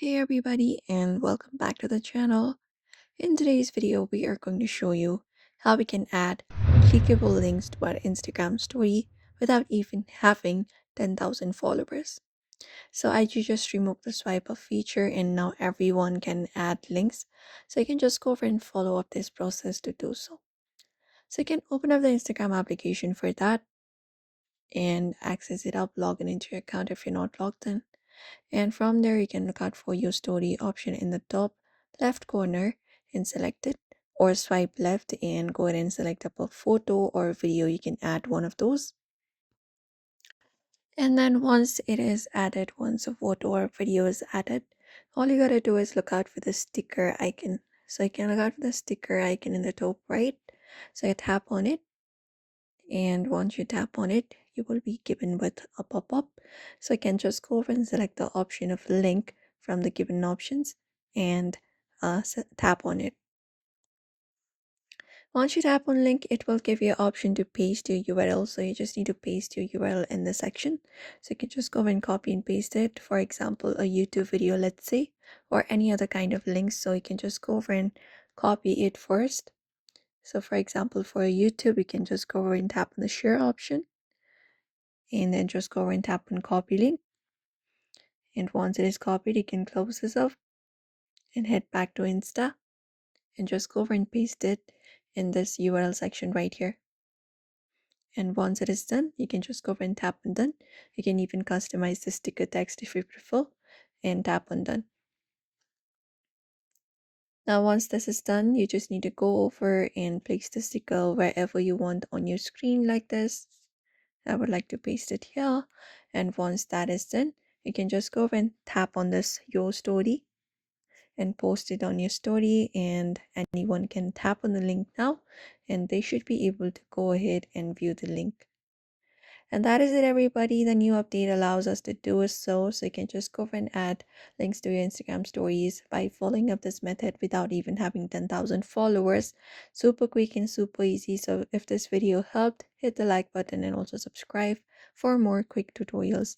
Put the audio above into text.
Hey everybody and welcome back to the channel. In today's video we are going to show you how we can add clickable links to our Instagram story without even having 10,000 followers. So I just removed the swipe up feature and now everyone can add links. So you can just go over and follow up this process to do so. So you can open up the Instagram application for that and access it up, log in into your account if you're not logged in. And from there you can look out for your story option in the top left corner and select it, or swipe left and go ahead and select up a photo or video. You can add one of those, and then once it is added, once a photo or video is added, all you gotta do is look out for the sticker icon. So you can look out for the sticker icon in the top right. So you tap on it, and once you tap on it you will be given with a pop-up. So you can just go over and select the option of link from the given options and tap on it. Once you tap on link, it will give you an option to paste your URL. So you just need to paste your URL in the section. So you can just go and copy and paste it, for example a YouTube video, let's say, or any other kind of links. So you can just go over and copy it first. So for example, for YouTube, you can just go over and tap on the share option and then just go over and tap on copy link. And once it is copied, you can close this off and head back to Insta and just go over and paste it in this URL section right here. And once it is done, you can just go over and tap on done. You can even customize the sticker text if you prefer and tap on done. Now once this is done, you just need to go over and place the sticker wherever you want on your screen like this. I would like to paste it here, and once that is done, you can just go over and tap on this your story and post it on your story, and anyone can tap on the link now and they should be able to go ahead and view the link. And that is it everybody. The new update allows us to do so you can just go over and add links to your Instagram stories by following up this method without even having 10,000 followers. Super quick and super easy. So if this video helped, hit the like button and also subscribe for more quick tutorials.